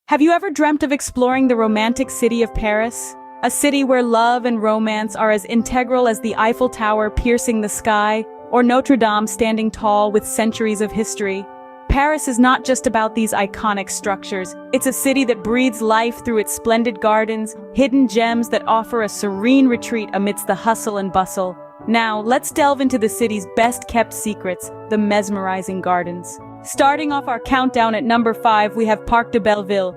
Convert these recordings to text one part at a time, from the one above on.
Have you ever dreamt of exploring the romantic city of Paris? A city where love and romance are as integral as the Eiffel Tower piercing the sky, or Notre Dame standing tall with centuries of history. Paris is not just about these iconic structures. It's a city that breathes life through its splendid gardens, hidden gems that offer a serene retreat amidst the hustle and bustle. Now, let's delve into the city's best-kept secrets, the mesmerizing gardens. Starting off our countdown at number 5, we have Parc de Belleville.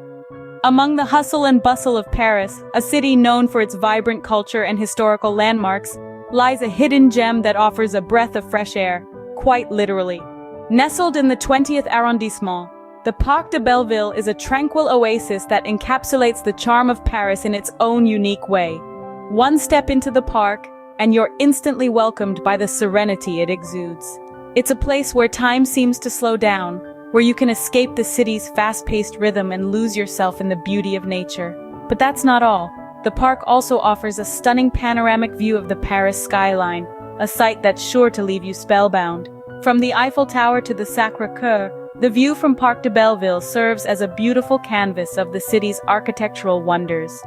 Among the hustle and bustle of Paris, a city known for its vibrant culture and historical landmarks, lies a hidden gem that offers a breath of fresh air, quite literally. Nestled in the 20th arrondissement, the Parc de Belleville is a tranquil oasis that encapsulates the charm of Paris in its own unique way. One step into the park, and you're instantly welcomed by the serenity it exudes. It's a place where time seems to slow down, where you can escape the city's fast-paced rhythm and lose yourself in the beauty of nature. But that's not all. The park also offers a stunning panoramic view of the Paris skyline, a sight that's sure to leave you spellbound. From the Eiffel Tower to the Sacré-Cœur, the view from Parc de Belleville serves as a beautiful canvas of the city's architectural wonders.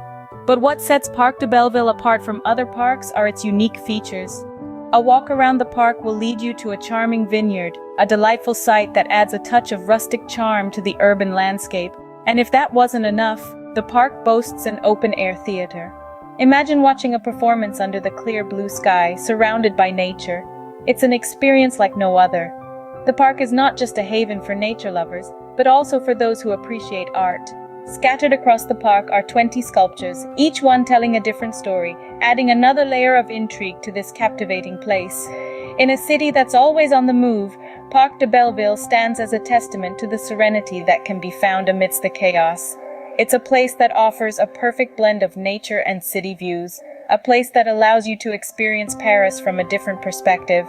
But what sets Parc de Belleville apart from other parks are its unique features. A walk around the park will lead you to a charming vineyard, a delightful sight that adds a touch of rustic charm to the urban landscape. And if that wasn't enough, the park boasts an open-air theater. Imagine watching a performance under the clear blue sky, surrounded by nature. It's an experience like no other. The park is not just a haven for nature lovers, but also for those who appreciate art. Scattered across the park are 20 sculptures, each one telling a different story, adding another layer of intrigue to this captivating place. In a city that's always on the move, Parc de Belleville stands as a testament to the serenity that can be found amidst the chaos. It's a place that offers a perfect blend of nature and city views, a place that allows you to experience Paris from a different perspective.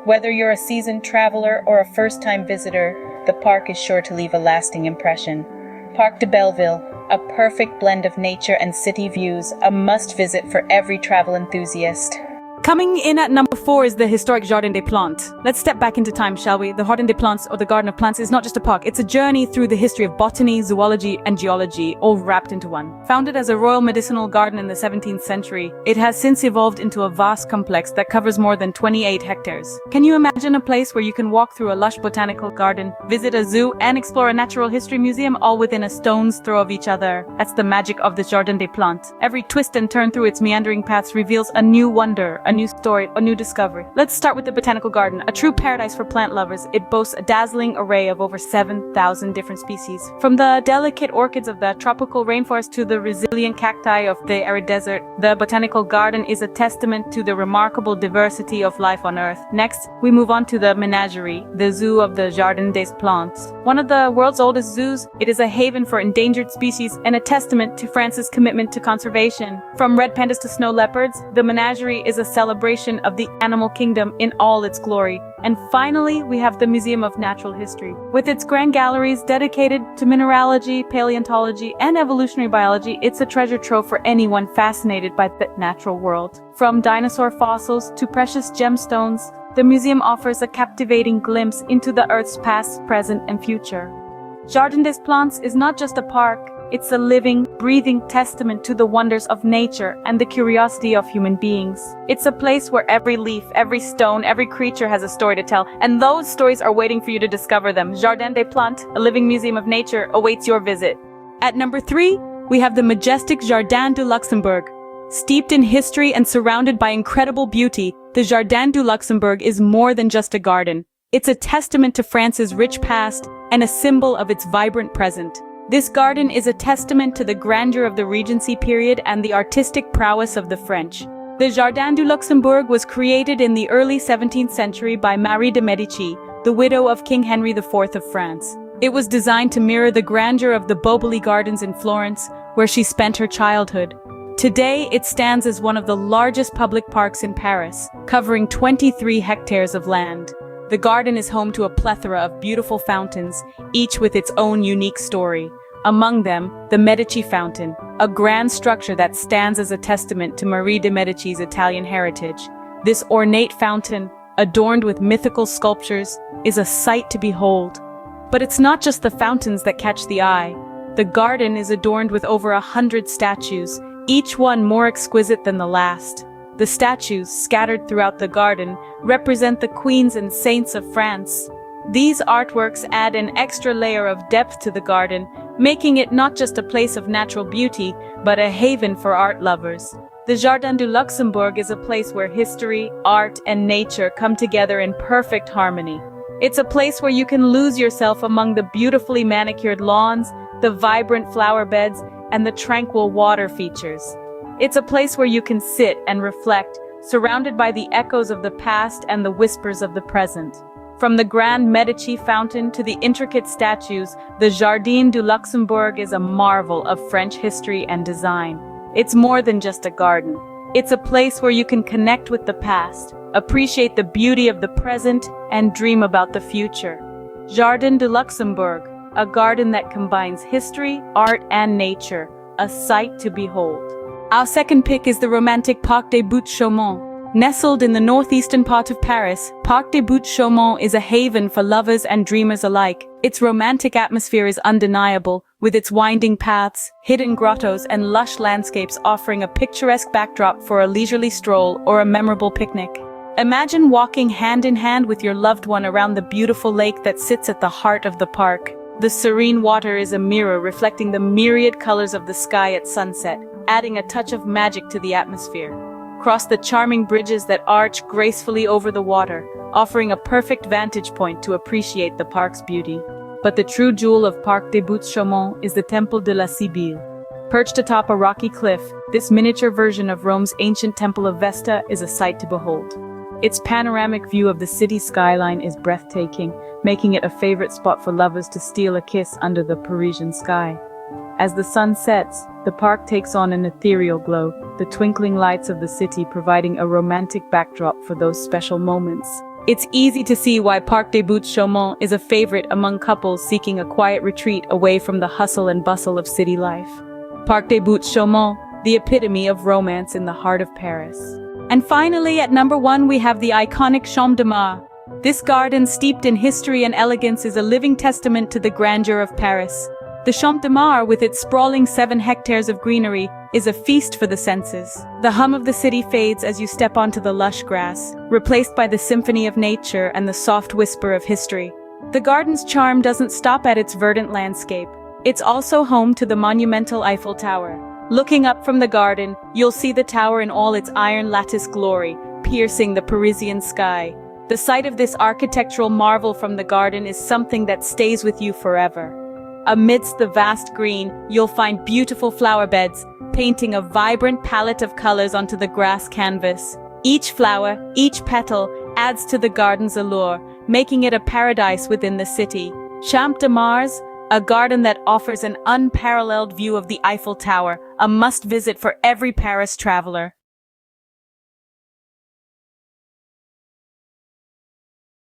Whether you're a seasoned traveler or a first-time visitor, the park is sure to leave a lasting impression. Parc de Belleville, a perfect blend of nature and city views, a must-visit for every travel enthusiast. Coming in at number 4 is the historic Jardin des Plantes. Let's step back into time, shall we? The Jardin des Plantes, or the Garden of Plants, is not just a park. It's a journey through the history of botany, zoology, and geology, all wrapped into one. Founded as a royal medicinal garden in the 17th century, it has since evolved into a vast complex that covers more than 28 hectares. Can you imagine a place where you can walk through a lush botanical garden, visit a zoo, and explore a natural history museum, all within a stone's throw of each other? That's the magic of the Jardin des Plantes. Every twist and turn through its meandering paths reveals a new wonder, a new story, a new discovery. Let's start with the botanical garden, a true paradise for plant lovers. It boasts a dazzling array of over 7,000 different species. From the delicate orchids of the tropical rainforest to the resilient cacti of the arid desert, the botanical garden is a testament to the remarkable diversity of life on Earth. Next, we move on to the menagerie, the zoo of the Jardin des Plantes. One of the world's oldest zoos, it is a haven for endangered species and a testament to France's commitment to conservation. From red pandas to snow leopards, the menagerie is a celebration of the animal kingdom in all its glory. And finally, we have the Museum of Natural History. With its grand galleries dedicated to mineralogy, paleontology, and evolutionary biology, it's a treasure trove for anyone fascinated by the natural world. From dinosaur fossils to precious gemstones, the museum offers a captivating glimpse into the Earth's past, present, and future. Jardin des Plantes is not just a park. It's a living, breathing testament to the wonders of nature and the curiosity of human beings. It's a place where every leaf, every stone, every creature has a story to tell, and those stories are waiting for you to discover them. Jardin des Plantes, a living museum of nature, awaits your visit. At number 3, we have the majestic Jardin du Luxembourg. Steeped in history and surrounded by incredible beauty, the Jardin du Luxembourg is more than just a garden. It's a testament to France's rich past and a symbol of its vibrant present. This garden is a testament to the grandeur of the Regency period and the artistic prowess of the French. The Jardin du Luxembourg was created in the early 17th century by Marie de Medici, the widow of King Henry IV of France. It was designed to mirror the grandeur of the Boboli Gardens in Florence, where she spent her childhood. Today, it stands as one of the largest public parks in Paris, covering 23 hectares of land. The garden is home to a plethora of beautiful fountains, each with its own unique story. Among them, the Medici Fountain, a grand structure that stands as a testament to Marie de Medici's Italian heritage. This ornate fountain, adorned with mythical sculptures, is a sight to behold. But it's not just the fountains that catch the eye. The garden is adorned with over 100 statues, each one more exquisite than the last. The statues, scattered throughout the garden, represent the queens and saints of France. These artworks add an extra layer of depth to the garden, making it not just a place of natural beauty, but a haven for art lovers. The Jardin du Luxembourg is a place where history, art, and nature come together in perfect harmony. It's a place where you can lose yourself among the beautifully manicured lawns, the vibrant flower beds, and the tranquil water features. It's a place where you can sit and reflect, surrounded by the echoes of the past and the whispers of the present. From the grand Medici fountain to the intricate statues, the Jardin du Luxembourg is a marvel of French history and design. It's more than just a garden. It's a place where you can connect with the past, appreciate the beauty of the present, and dream about the future. Jardin du Luxembourg, a garden that combines history, art, and nature, a sight to behold. Our second pick is the romantic Parc des Buttes-Chaumont. Nestled in the northeastern part of Paris, Parc des Buttes-Chaumont is a haven for lovers and dreamers alike. Its romantic atmosphere is undeniable, with its winding paths, hidden grottos, and lush landscapes offering a picturesque backdrop for a leisurely stroll or a memorable picnic. Imagine walking hand in hand with your loved one around the beautiful lake that sits at the heart of the park. The serene water is a mirror reflecting the myriad colors of the sky at sunset, adding a touch of magic to the atmosphere. Cross the charming bridges that arch gracefully over the water, offering a perfect vantage point to appreciate the park's beauty. But the true jewel of Parc des Buttes-Chaumont is the Temple de la Sibylle. Perched atop a rocky cliff, this miniature version of Rome's ancient Temple of Vesta is a sight to behold. Its panoramic view of the city skyline is breathtaking, making it a favorite spot for lovers to steal a kiss under the Parisian sky. As the sun sets, the park takes on an ethereal glow, the twinkling lights of the city providing a romantic backdrop for those special moments. It's easy to see why Parc des Buttes-Chaumont is a favorite among couples seeking a quiet retreat away from the hustle and bustle of city life. Parc des Buttes-Chaumont, the epitome of romance in the heart of Paris. And finally, at number 1, we have the iconic Champ de Mars. This garden, steeped in history and elegance, is a living testament to the grandeur of Paris. The Champ de Mars, with its sprawling 7 hectares of greenery, is a feast for the senses. The hum of the city fades as you step onto the lush grass, replaced by the symphony of nature and the soft whisper of history. The garden's charm doesn't stop at its verdant landscape. It's also home to the monumental Eiffel Tower. Looking up from the garden, you'll see the tower in all its iron lattice glory, piercing the Parisian sky. The sight of this architectural marvel from the garden is something that stays with you forever. Amidst the vast green, you'll find beautiful flower beds, painting a vibrant palette of colors onto the grass canvas. Each flower, each petal, adds to the garden's allure, making it a paradise within the city. Champ de Mars, a garden that offers an unparalleled view of the Eiffel Tower, a must-visit for every Paris traveler.